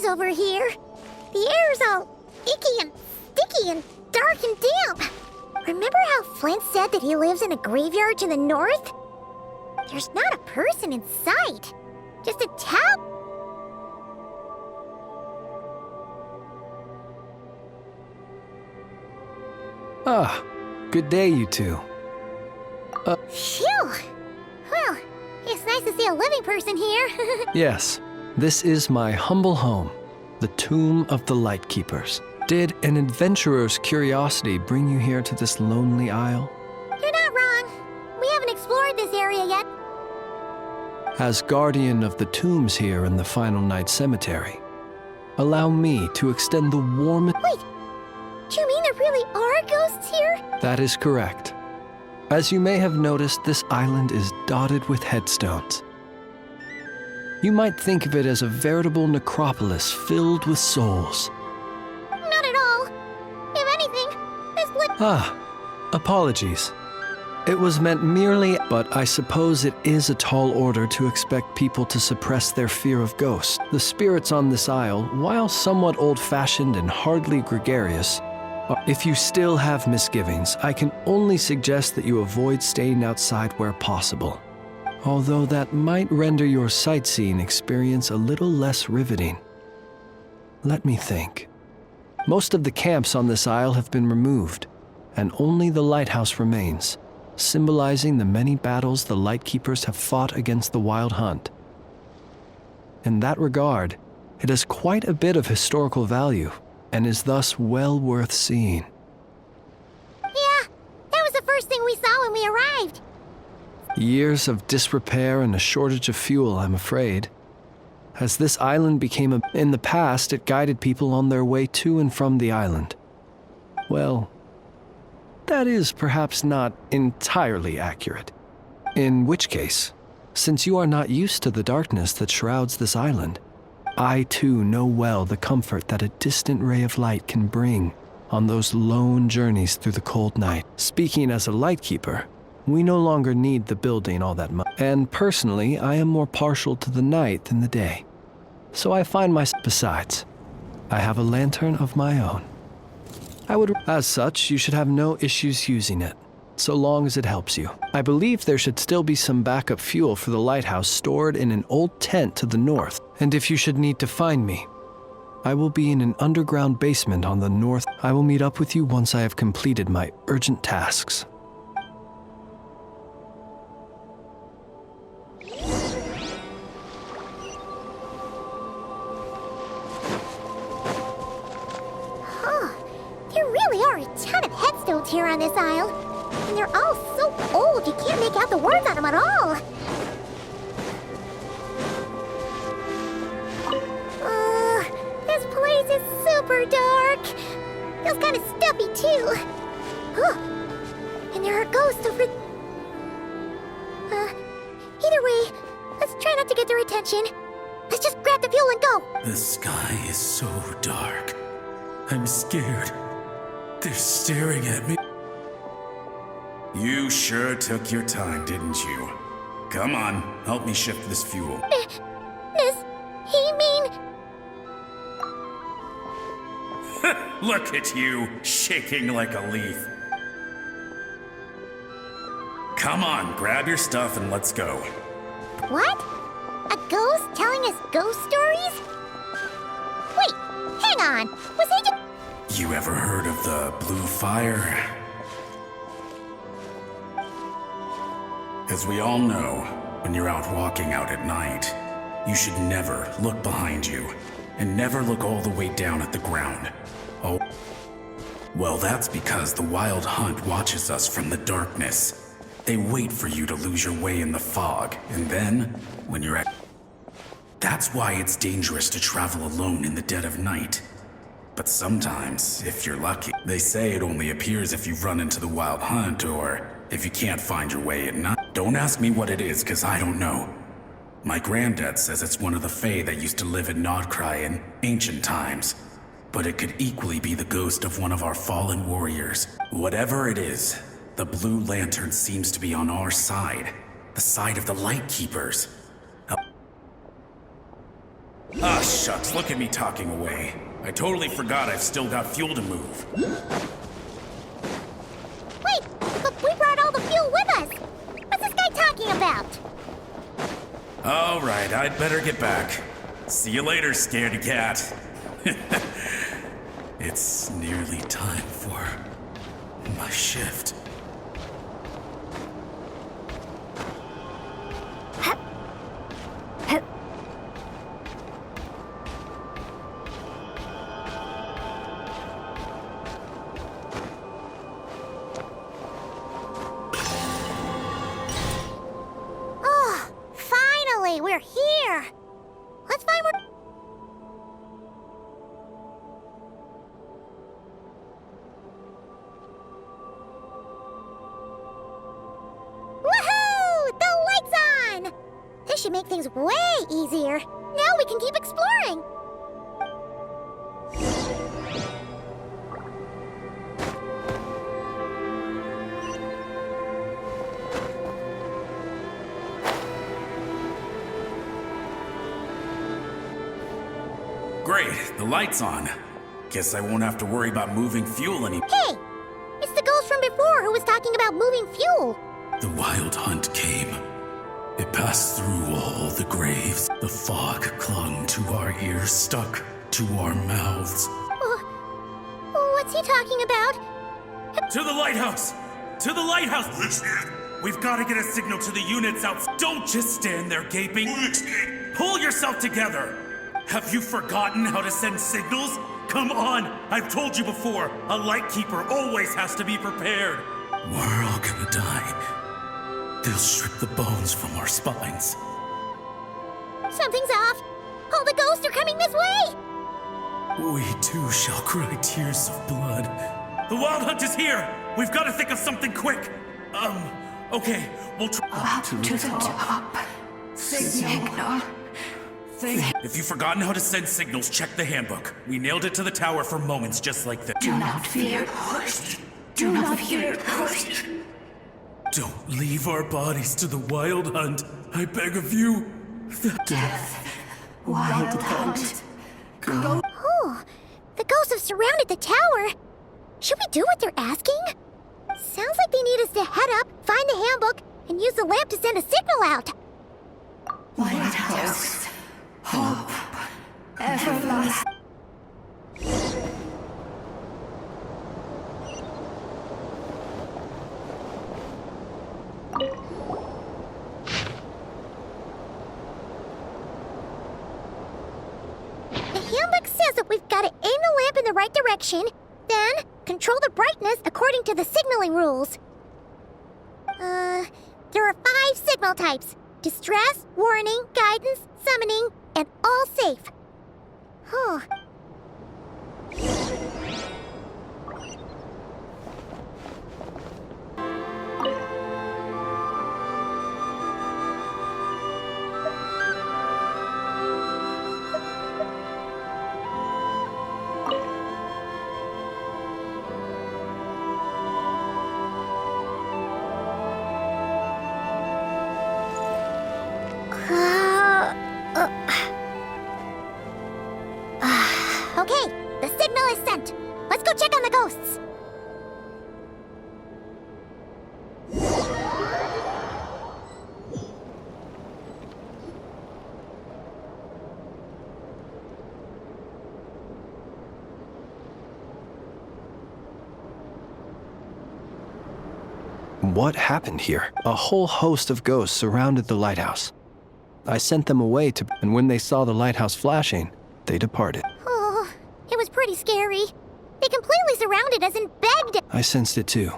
Over here. The air's all icky and sticky and dark and damp. Remember how Flint said that he lives in a graveyard to the north? There's not a person in sight. Just a tap. Ah, good day, you two. Phew. Well, it's nice to see a living person here. Yes, this is my humble home, the Tomb of the Lightkeepers. Did an adventurer's curiosity bring you here to this lonely isle? You're not wrong. We haven't explored this area yet. As guardian of the tombs here in the Final Night Cemetery, allow me to extend the warmest... Wait, do you mean there really are ghosts here? That is correct. As you may have noticed, this island is dotted with headstones. You might think of it as a veritable necropolis filled with souls. Not at all. If anything, this Apologies. It was meant merely, but I suppose it is a tall order to expect people to suppress their fear of ghosts. The spirits on this isle, while somewhat old-fashioned and hardly gregarious, if you still have misgivings, I can only suggest that you avoid staying outside where possible. Although that might render your sightseeing experience a little less riveting. Let me think. Most of the camps on this isle have been removed, and only the lighthouse remains, symbolizing the many battles the Lightkeepers have fought against the Wild Hunt. In that regard, it has quite a bit of historical value, and is thus well worth seeing. Yeah, that was the first thing we saw when we arrived. Years of disrepair and a shortage of fuel, I'm afraid. As this island became in the past, it guided people on their way to and from the island. Well, that is perhaps not entirely accurate. In which case, since you are not used to the darkness that shrouds this island, I too know well the comfort that a distant ray of light can bring on those lone journeys through the cold night. Speaking as a lightkeeper, we no longer need the building all that much. And personally, I am more partial to the night than the day. So I find myself... Besides, I have a lantern of my own. As such, you should have no issues using it, so long as it helps you. I believe there should still be some backup fuel for the lighthouse stored in an old tent to the north. And if you should need to find me, I will be in an underground basement on the north. I will meet up with you once I have completed my urgent tasks. Here on this isle, and they're all so old you can't make out the words on them at all. This place is super dark. Feels kind of stuffy too. And there are ghosts over... Either way, let's try not to get their attention. Let's just grab the fuel and go. The sky is so dark. I'm scared. They're staring at me. You sure took your time, didn't you? Come on, help me shift this fuel. Does he mean... Look at you, shaking like a leaf. Come on, grab your stuff and let's go. What? A ghost telling us ghost stories? Wait, hang on. Was he just... You ever heard of the blue fire? As we all know, when you're out walking out at night, you should never look behind you, and never look all the way down at the ground. Oh, well, that's because the Wild Hunt watches us from the darkness. They wait for you to lose your way in the fog, and then, when you're at... That's why it's dangerous to travel alone in the dead of night. But sometimes, if you're lucky, they say it only appears if you've run into the Wild Hunt or if you can't find your way at night. Don't ask me what it is, cause I don't know. My granddad says it's one of the Fae that used to live in Krai in ancient times. But it could equally be the ghost of one of our fallen warriors. Whatever it is, the Blue Lantern seems to be on our side. The side of the Light Keepers. Ah, shucks, look at me talking away. I totally forgot I've still got fuel to move. Wait, but we brought all the fuel with us. What's this guy talking about? All right, I'd better get back. See you later, scaredy cat. It's nearly time for my shift. Oh, finally, we're here. Let's find where... Woohoo! The light's on! This should make things way easier. Now we can keep exploring. Great, the light's on. Guess I won't have to worry about moving fuel anymore. Hey! It's the ghost from before who was talking about moving fuel. The Wild Hunt came. It passed through all the graves. The fog clung to our ears, stuck to our mouths. What's he talking about? To the lighthouse! To the lighthouse! We've got to get a signal to the units out. Don't just stand there gaping. Pull yourself together! Have you forgotten how to send signals? Come on! I've told you before, a light keeper always has to be prepared. We're all gonna die. They'll strip the bones from our spines. Something's off. All the ghosts are coming this way. We too shall cry tears of blood. The Wild Hunt is here! We've got to think of something quick! Okay, we'll try. Up to the top. Signal. If you've forgotten how to send signals, check the handbook. We nailed it to the tower for moments just like this. Do not fear. Do not fear. Don't leave our bodies to the Wild Hunt. I beg of you. Death. Wild Hunt. Go. Oh, the ghosts have surrounded the tower. Should we do what they're asking? Sounds like they need us to head up, find the handbook, and use the lamp to send a signal out. Lighthouse. Hope. Everlasting. The handbook says that we've got to aim the lamp in the right direction, then control the brightness according to the signaling rules. There are 5 signal types: distress, warning, guidance, summoning, and all safe. Huh. Okay, the signal is sent. Let's go check on the ghosts. What happened here? A whole host of ghosts surrounded the lighthouse. I sent them away and when they saw the lighthouse flashing, they departed. Oh, it was pretty scary. They completely surrounded us and begged. I sensed it too.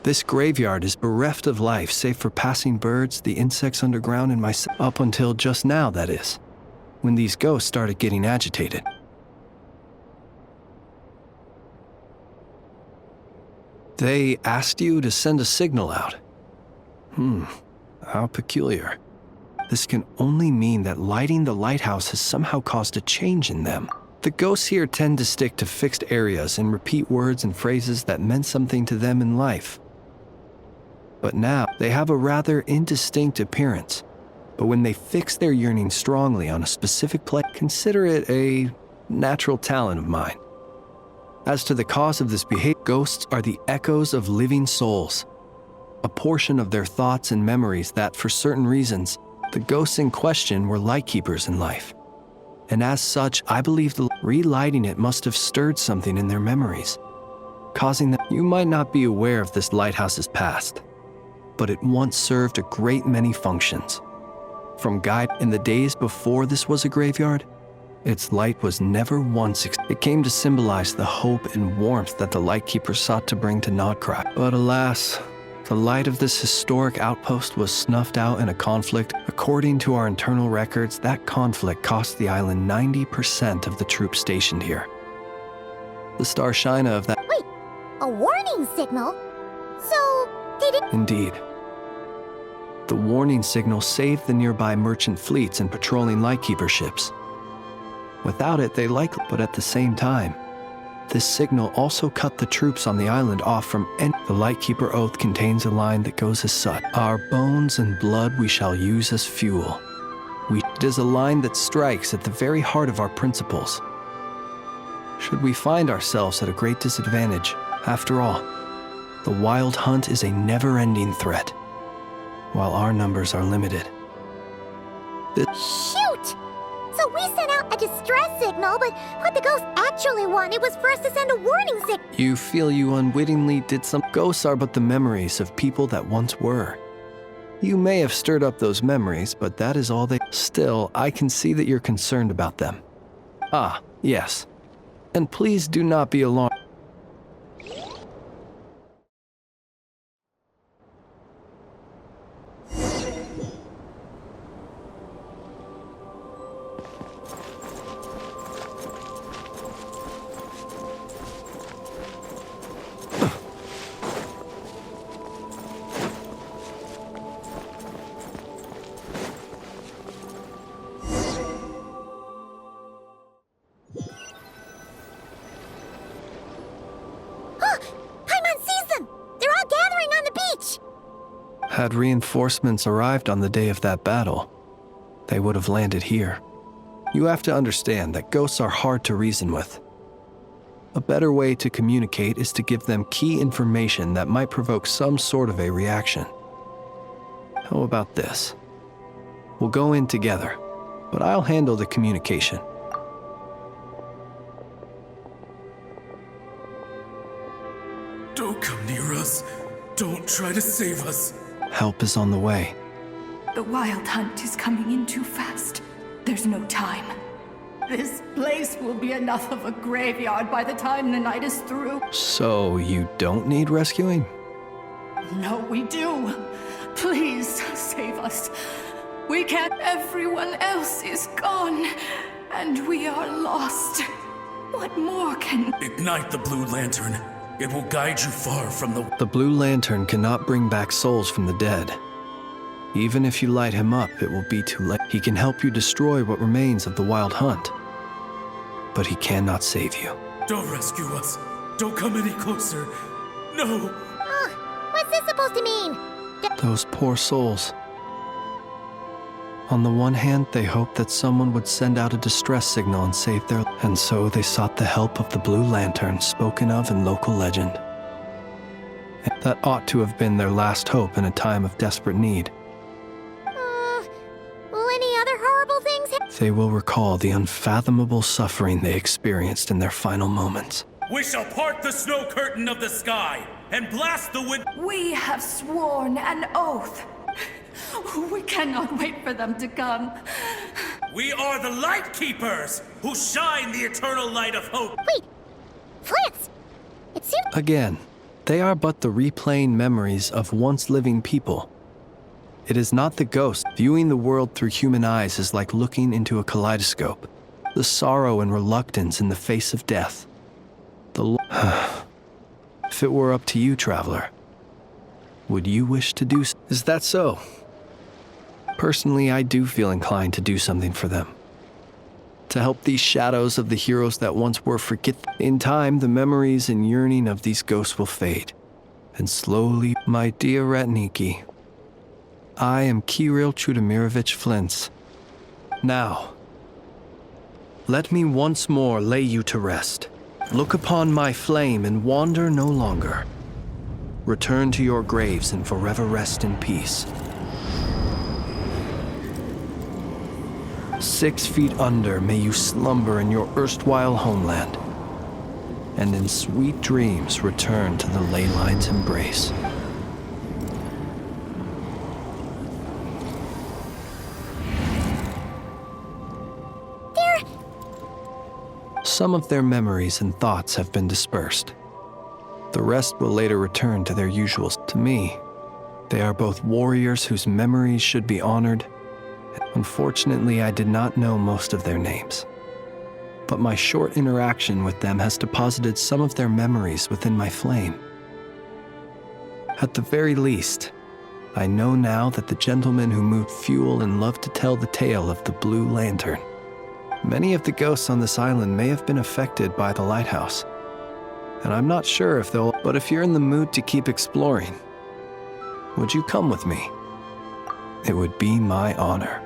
This graveyard is bereft of life save for passing birds, the insects underground, and myself. Up until just now, that is, when these ghosts started getting agitated. They asked you to send a signal out. How peculiar. This can only mean that lighting the lighthouse has somehow caused a change in them. The ghosts here tend to stick to fixed areas and repeat words and phrases that meant something to them in life. But now, they have a rather indistinct appearance. But when they fix their yearning strongly on a specific place, consider it a natural talent of mine. As to the cause of this behavior, ghosts are the echoes of living souls, a portion of their thoughts and memories that, for certain reasons, the ghosts in question were light keepers in life. And as such, I believe the relighting it must have stirred something in their memories, causing them. You might not be aware of this lighthouse's past, but it once served a great many functions. From guide in the days before this was a graveyard, its light was never once it came to symbolize the hope and warmth that the lightkeeper sought to bring to Krai. But alas, the light of this historic outpost was snuffed out in a conflict. According to our internal records, that conflict cost the island 90% of the troops stationed here. The star shina of that. Wait, a warning signal? So, did it? Indeed. The warning signal saved the nearby merchant fleets and patrolling lightkeeper ships. Without it, they likely, but at the same time, this signal also cut the troops on the island off from any. The Lightkeeper Oath contains a line that goes as such: "Our bones and blood we shall use as fuel." It is a line that strikes at the very heart of our principles. Should we find ourselves at a great disadvantage, after all, the wild hunt is a never-ending threat, while our numbers are limited. Shoot! So we sent out a distress signal, but what the ghost actually wanted was for us to send a warning signal. You feel you unwittingly did some. Ghosts are but the memories of people that once were. You may have stirred up those memories, but that is all they. Still, I can see that you're concerned about them. Ah, yes. And please do not be alarmed. Had reinforcements arrived on the day of that battle, they would have landed here. You have to understand that ghosts are hard to reason with. A better way to communicate is to give them key information that might provoke some sort of a reaction. How about this? We'll go in together, but I'll handle the communication. Don't come near us. Don't try to save us. Help is on the way. The wild hunt is coming in too fast. There's no time. This place will be enough of a graveyard by the time the night is through. So you don't need rescuing? No, we do. Please save us. We can't. Everyone else is gone, and we are lost. What more can... Ignite the blue lantern. It will guide you far from the... The blue lantern cannot bring back souls from the dead. Even if you light him up, it will be too late. He can help you destroy what remains of the wild hunt, but he cannot save you. Don't rescue us. Don't come any closer. No. What's this supposed to mean? Those poor souls. On the one hand, they hoped that someone would send out a distress signal and save their... And so they sought the help of the Blue Lantern spoken of in local legend. That ought to have been their last hope in a time of desperate need. Will any other horrible things happen? They will recall the unfathomable suffering they experienced in their final moments. We shall part the snow curtain of the sky and blast the wind. We have sworn an oath. We cannot wait for them to come. We are the Light Keepers who shine the eternal light of hope. Wait, Flance! It seems Again, they are but the replaying memories of once living people. It is not the ghost. Viewing the world through human eyes is like looking into a kaleidoscope. The sorrow and reluctance in the face of death. If it were up to you, traveler, would you wish to do so? Is that so? Personally, I do feel inclined to do something for them. To help these shadows of the heroes that once were forget. In time, the memories and yearning of these ghosts will fade. And slowly, my dear Ratniki, I am Kirill Chudamirovich Flintz. Now, let me once more lay you to rest. Look upon my flame and wander no longer. Return to your graves and forever rest in peace. 6 feet under may you slumber in your erstwhile homeland, and in sweet dreams return to the ley line's embrace. Some of their memories and thoughts have been dispersed. The rest will later return to their usuals. To me, they are both warriors whose memories should be honored. Unfortunately, I did not know most of their names, but my short interaction with them has deposited some of their memories within my flame. At the very least, I know now that the gentleman who moved fuel and loved to tell the tale of the Blue Lantern. Many of the ghosts on this island may have been affected by the lighthouse, and I'm not sure if they'll. But if you're in the mood to keep exploring, would you come with me? It would be my honor.